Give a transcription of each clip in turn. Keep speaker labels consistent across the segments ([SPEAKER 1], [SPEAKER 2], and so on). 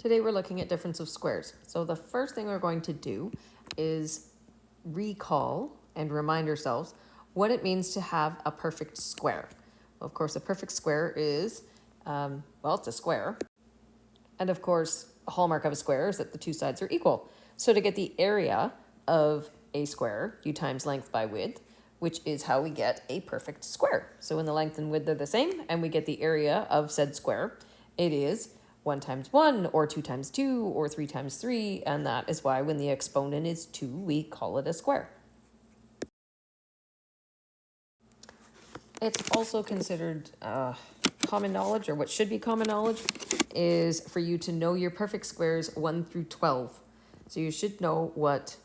[SPEAKER 1] Today we're looking at difference of squares. So the first thing we're going to do is recall and remind ourselves what it means to have a perfect square. Well, of course, a perfect square is, it's a square. And of course, a hallmark of a square is that the two sides are equal. So to get the area of a square, you times length by width, which is how we get a perfect square. So when the length and width are the same and we get the area of said square, it is 1 times 1 or 2 times 2 or 3 times 3, and that is why when the exponent is 2, we call it a square. It's also considered common knowledge, or what should be common knowledge, is for you to know your perfect squares 1 through 12. So you should know what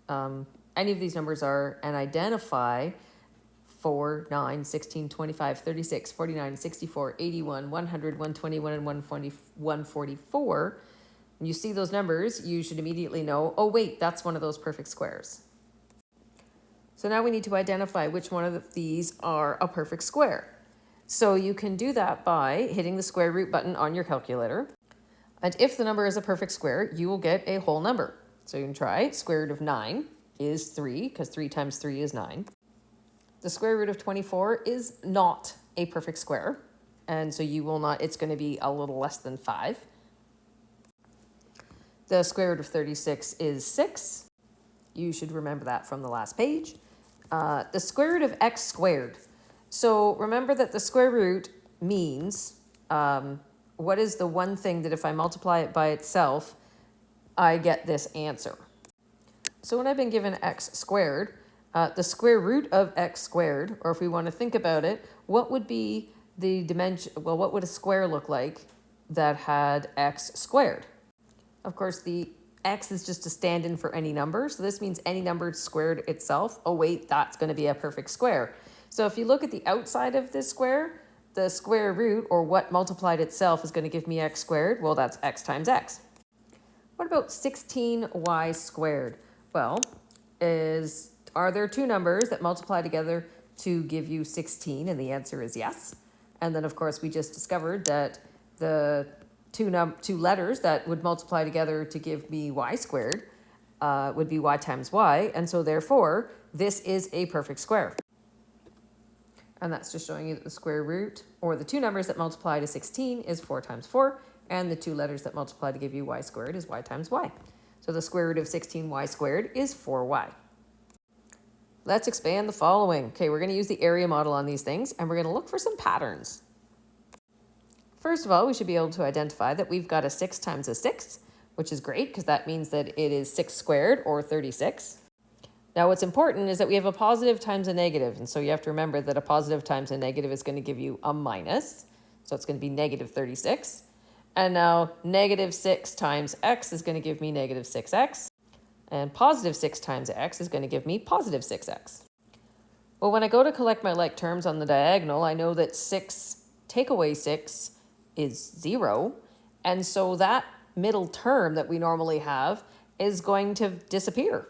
[SPEAKER 1] any of these numbers are and identify 4, 9, 16, 25, 36, 49, 64, 81, 100, 121, and 144. When you see those numbers, you should immediately know, oh wait, that's one of those perfect squares. So now we need to identify which one of these are a perfect square. So you can do that by hitting the square root button on your calculator. And if the number is a perfect square, you will get a whole number. So you can try square root of 9 is 3, because 3 times 3 is 9. The square root of 24 is not a perfect square, and so you will not, it's going to be a little less than 5. The square root of 36 is 6. You should remember that from the last page. The square root of x squared. So remember that the square root means what is the one thing that if I multiply it by itself, I get this answer. So when I've been given x squared, the square root of x squared, or if we want to think about it, what would be the dimension, well, what would a square look like that had x squared? Of course, the x is just a stand-in for any number, so this means any number squared itself. Oh wait, that's going to be a perfect square. So if you look at the outside of this square, the square root, or what multiplied itself, is going to give me x squared. Well, that's x times x. What about 16y squared? Well, are there two numbers that multiply together to give you 16? And the answer is yes. And then, of course, we just discovered that the two letters that would multiply together to give me y squared would be y times y. And so, therefore, this is a perfect square. And that's just showing you that the square root, or the two numbers that multiply to 16, is 4 times 4. And the two letters that multiply to give you y squared is y times y. So the square root of 16y squared is 4y. Let's expand the following. Okay, we're going to use the area model on these things, and we're going to look for some patterns. First of all, we should be able to identify that we've got a 6 times a 6, which is great because that means that it is 6 squared, or 36. Now, what's important is that we have a positive times a negative, and so you have to remember that a positive times a negative is going to give you a minus, so it's going to be negative 36. And now negative 6 times x is going to give me negative 6x. And positive 6 times x is going to give me positive 6x. Well, when I go to collect my like terms on the diagonal, I know that 6 take away 6 is 0. And so that middle term that we normally have is going to disappear.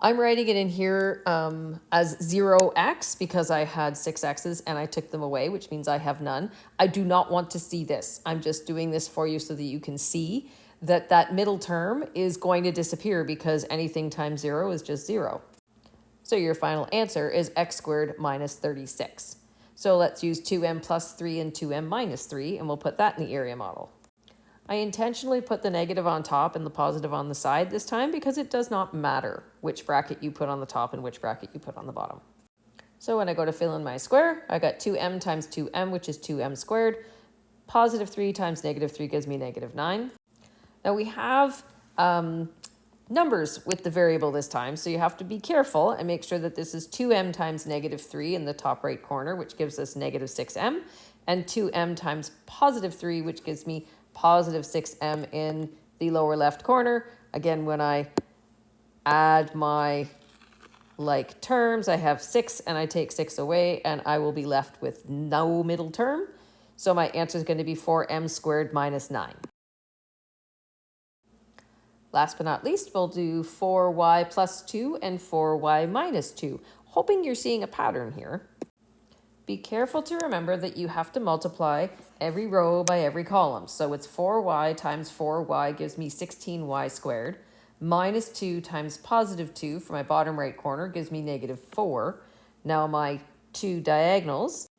[SPEAKER 1] I'm writing it in here as 0x because I had 6 x's and I took them away, which means I have none. I do not want to see this. I'm just doing this for you so that you can see that that middle term is going to disappear because anything times 0 is just 0. So your final answer is x squared minus 36. So let's use 2m plus 3 and 2m minus 3, and we'll put that in the area model. I intentionally put the negative on top and the positive on the side this time because it does not matter which bracket you put on the top and which bracket you put on the bottom. So when I go to fill in my square, I got 2m times 2m, which is 2m squared. Positive 3 times negative 3 gives me negative 9. Now we have numbers with the variable this time, so you have to be careful and make sure that this is 2m times negative 3 in the top right corner, which gives us negative 6m, and 2m times positive 3, which gives me positive 6m in the lower left corner. Again, when I add my like terms, I have 6 and I take 6 away, and I will be left with no middle term. So my answer is going to be 4m squared minus 9. Last but not least, we'll do 4y plus 2 and 4y minus 2, hoping you're seeing a pattern here. Be careful to remember that you have to multiply every row by every column. So it's 4y times 4y gives me 16y squared. Minus 2 times positive 2 for my bottom right corner gives me negative 4. Now my two diagonals,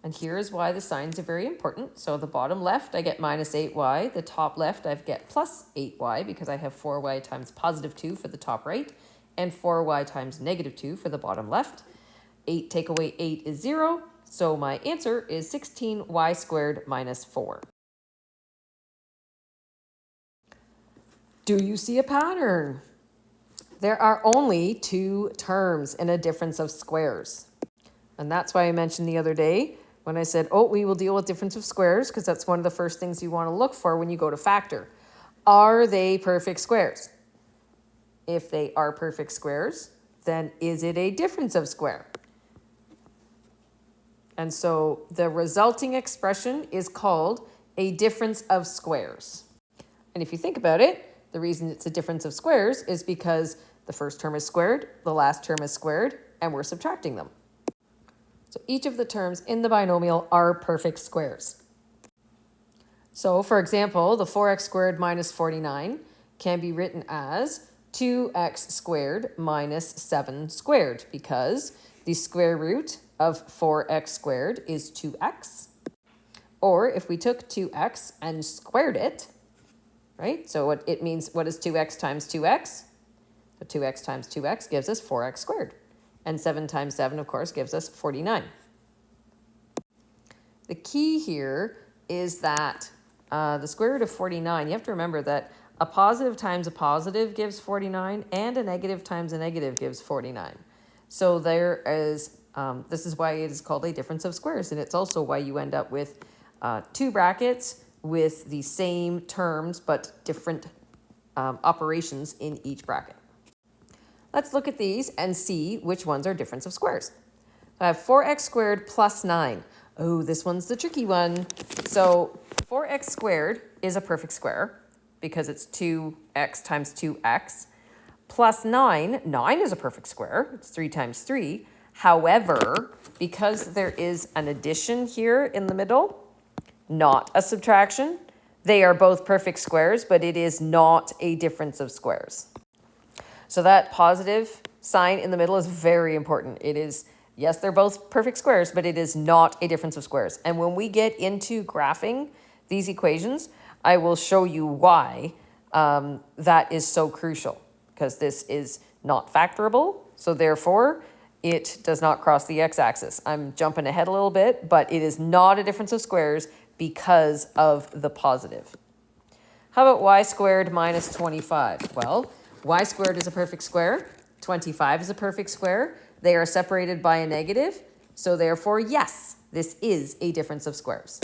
[SPEAKER 1] and here is why the signs are very important. So the bottom left, I get minus 8y. The top left, I get plus 8y because I have 4y times positive 2 for the top right and 4y times negative 2 for the bottom left. 8 take away 8 is 0, so my answer is 16y squared minus 4. Do you see a pattern? There are only two terms in a difference of squares. And that's why I mentioned the other day when I said, oh, we will deal with difference of squares, because that's one of the first things you want to look for when you go to factor. Are they perfect squares? If they are perfect squares, then is it a difference of square? And so the resulting expression is called a difference of squares. And if you think about it, the reason it's a difference of squares is because the first term is squared, the last term is squared, and we're subtracting them. So each of the terms in the binomial are perfect squares. So for example, the 4x squared minus 49 can be written as 2x squared minus 7 squared, because the square root of 4x squared is 2x. Or if we took 2x and squared it, right? So it means, what is 2x times 2x? So 2x times 2x gives us 4x squared. And 7 times 7, of course, gives us 49. The key here is that the square root of 49, you have to remember that a positive times a positive gives 49, and a negative times a negative gives 49. So there is, this is why it is called a difference of squares, and it's also why you end up with two brackets with the same terms but different operations in each bracket. Let's look at these and see which ones are difference of squares. I have 4x squared plus 9. Oh, this one's the tricky one. So 4x squared is a perfect square because it's 2x times 2x. Plus 9 is a perfect square. It's 3 times 3. However, because there is an addition here in the middle, not a subtraction, they are both perfect squares, but it is not a difference of squares. So that positive sign in the middle is very important. It is, yes, they're both perfect squares, but it is not a difference of squares. And when we get into graphing these equations, I will show you why that is so crucial, because this is not factorable. So therefore, it does not cross the x-axis. I'm jumping ahead a little bit, but it is not a difference of squares because of the positive. How about y squared minus 25? Well, y squared is a perfect square. 25 is a perfect square. They are separated by a negative. So therefore, yes, this is a difference of squares.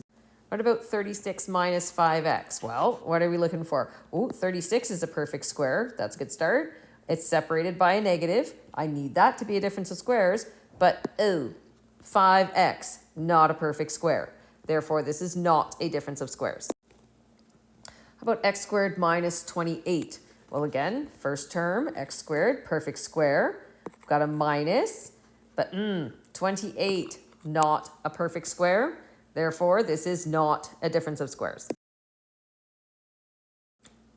[SPEAKER 1] What about 36 minus 5x? Well, what are we looking for? Oh, 36 is a perfect square. That's a good start. It's separated by a negative. I need that to be a difference of squares. But, 5x, not a perfect square. Therefore, this is not a difference of squares. How about x squared minus 28? Well, again, first term, x squared, perfect square. I've got a minus, but 28, not a perfect square. Therefore, this is not a difference of squares.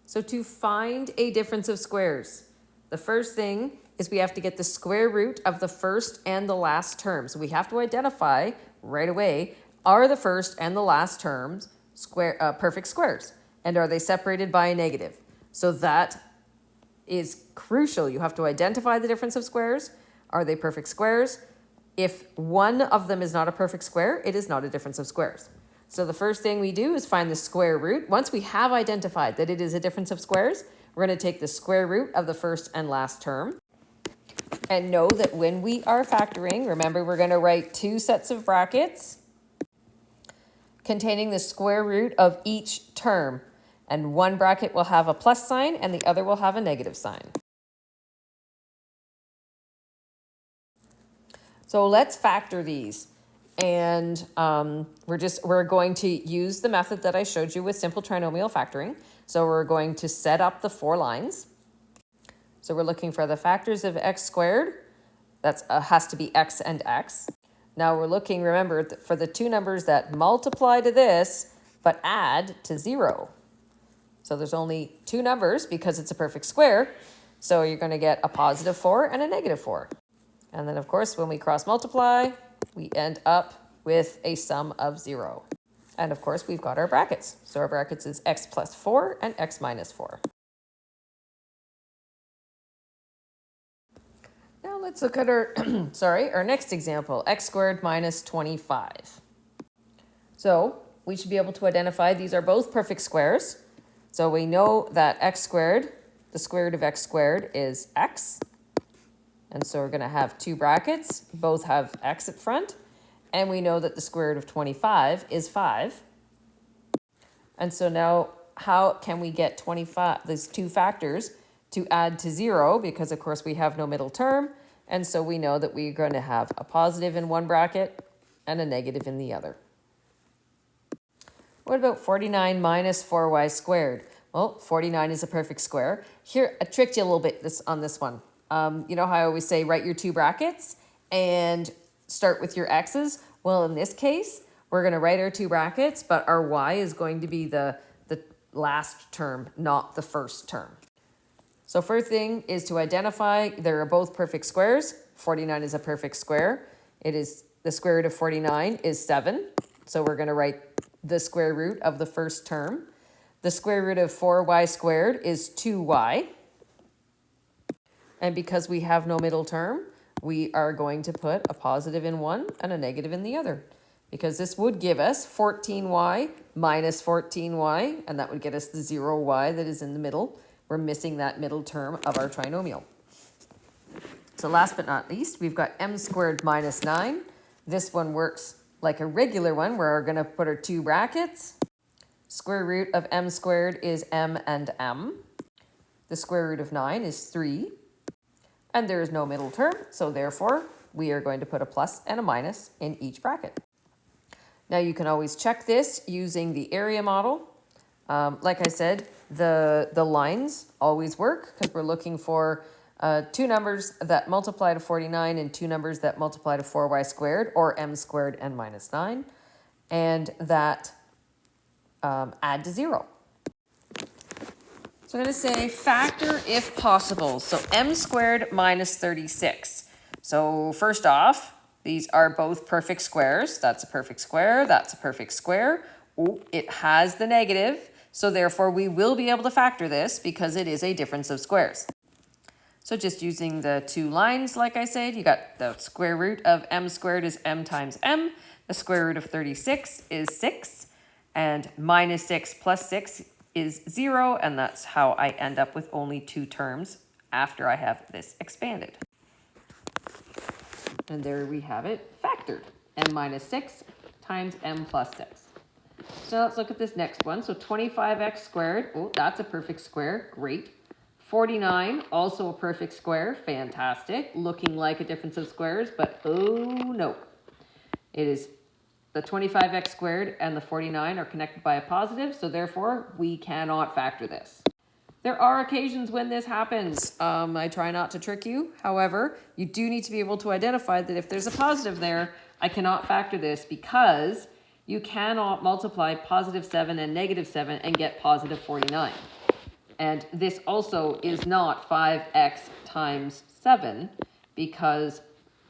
[SPEAKER 1] So to find a difference of squares, the first thing is we have to get the square root of the first and the last term. So we have to identify right away, are the first and the last terms perfect squares? And are they separated by a negative? So that is crucial. You have to identify the difference of squares. Are they perfect squares? If one of them is not a perfect square, it is not a difference of squares. So the first thing we do is find the square root. Once we have identified that it is a difference of squares, we're going to take the square root of the first and last term. And know that when we are factoring, remember we're going to write two sets of brackets containing the square root of each term. And one bracket will have a plus sign and the other will have a negative sign. So let's factor these. And we're going to use the method that I showed you with simple trinomial factoring. So we're going to set up the 4 lines. So we're looking for the factors of x squared. That has to be x and x. Now we're looking, remember, for the two numbers that multiply to this, but add to 0. So there's only two numbers because it's a perfect square. So you're going to get a positive 4 and a negative 4. And then, of course, when we cross multiply, we end up with a sum of 0. And, of course, we've got our brackets. So our brackets is x plus 4 and x minus 4. Now let's look at our, our next example, x squared minus 25. So we should be able to identify these are both perfect squares. So we know that x squared, the square root of x squared is x. And so we're going to have two brackets, both have x at front. And we know that the square root of 25 is 5. And so now how can we get 25, these two factors, to add to 0? Because, of course, we have no middle term. And so we know that we're going to have a positive in one bracket and a negative in the other. What about 49 minus 4y squared? Well, 49 is a perfect square. Here, I tricked you a little bit on this one. You know how I always say write your two brackets and start with your x's? Well, in this case, we're going to write our two brackets, but our y is going to be the last term, not the first term. So first thing is to identify they are both perfect squares. 49 is a perfect square. It is the square root of 49 is 7. So we're going to write the square root of the first term. The square root of 4y squared is 2y. And because we have no middle term, we are going to put a positive in one and a negative in the other. Because this would give us 14y minus 14y, and that would get us the 0y that is in the middle. We're missing that middle term of our trinomial. So last but not least, we've got m squared minus 9. This one works like a regular one, where we're going to put our two brackets. Square root of m squared is m and m. The square root of 9 is 3. And there is no middle term, so therefore we are going to put a plus and a minus in each bracket. Now you can always check this using the area model. Like I said, the lines always work because we're looking for two numbers that multiply to 49 and two numbers that multiply to 4y squared, or m squared and minus 9, and that add to 0. So I'm going to say factor if possible. So m squared minus 36. So first off, these are both perfect squares. That's a perfect square. That's a perfect square. Oh, it has the negative. So therefore, we will be able to factor this because it is a difference of squares. So just using the two lines, like I said, you got the square root of m squared is m times m. The square root of 36 is 6. And minus 6 plus 6 is 0. And that's how I end up with only two terms after I have this expanded. And there we have it factored. M minus 6 times m plus 6. So let's look at this next one. So 25x squared. Oh, that's a perfect square. Great. 49, also a perfect square. Fantastic. Looking like a difference of squares, but oh no. It is the 25x squared and the 49 are connected by a positive, so therefore we cannot factor this. There are occasions when this happens. I try not to trick you. However, you do need to be able to identify that if there's a positive there, I cannot factor this because you cannot multiply positive 7 and negative 7 and get positive 49. And this also is not 5x times 7 because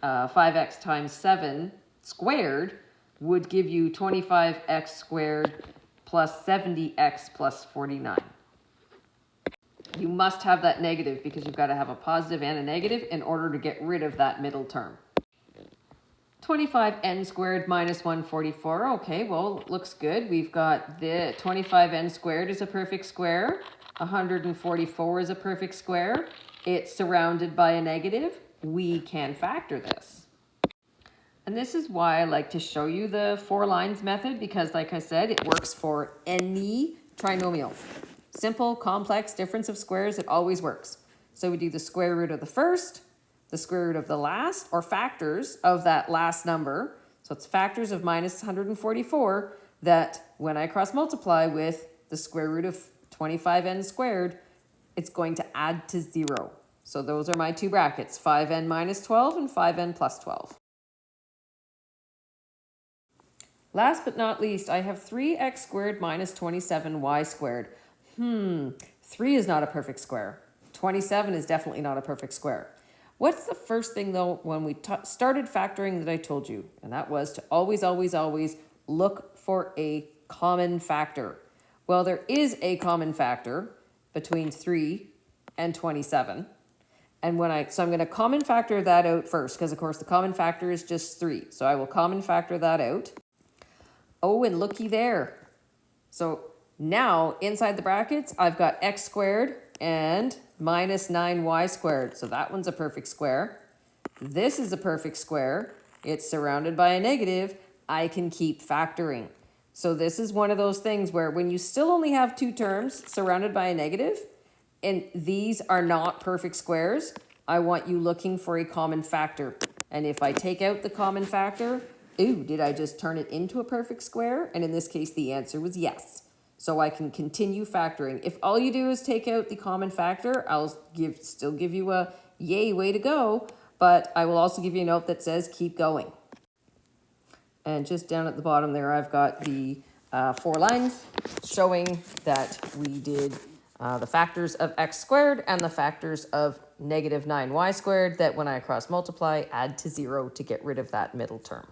[SPEAKER 1] 5x times 7 squared would give you 25x squared plus 70x plus 49. You must have that negative because you've got to have a positive and a negative in order to get rid of that middle term. 25n squared minus 144. Okay, well, looks good. We've got the 25n squared is a perfect square. 144 is a perfect square. It's surrounded by a negative. We can factor this. And this is why I like to show you the 4 lines method because, like I said, it works for any trinomial. Simple, complex, difference of squares, it always works. So we do the square root of the first, the square root of the last, or factors of that last number. So it's factors of minus 144 that when I cross multiply with the square root of 25n squared, it's going to add to 0. So those are my two brackets, 5n minus 12 and 5n plus 12. Last but not least, I have 3x squared minus 27y squared. 3 is not a perfect square. 27 is definitely not a perfect square. What's the first thing, though, when we started factoring that I told you? And that was to always, always, always look for a common factor. Well, there is a common factor between 3 and 27. And so I'm going to common factor that out first, because of course the common factor is just 3. So I will common factor that out. Oh, and looky there. So now inside the brackets, I've got x squared and minus 9y squared. So that one's a perfect square. This is a perfect square. It's surrounded by a negative. I can keep factoring. So this is one of those things where when you still only have two terms surrounded by a negative, and these are not perfect squares, I want you looking for a common factor. And if I take out the common factor, ooh, did I just turn it into a perfect square? And in this case, the answer was yes. So I can continue factoring. If all you do is take out the common factor, I'll still give you a yay, way to go, but I will also give you a note that says keep going. And just down at the bottom there, I've got the 4 lines showing that we did the factors of x squared and the factors of negative 9y squared that when I cross multiply, add to 0 to get rid of that middle term.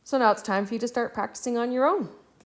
[SPEAKER 1] So now it's time for you to start practicing on your own.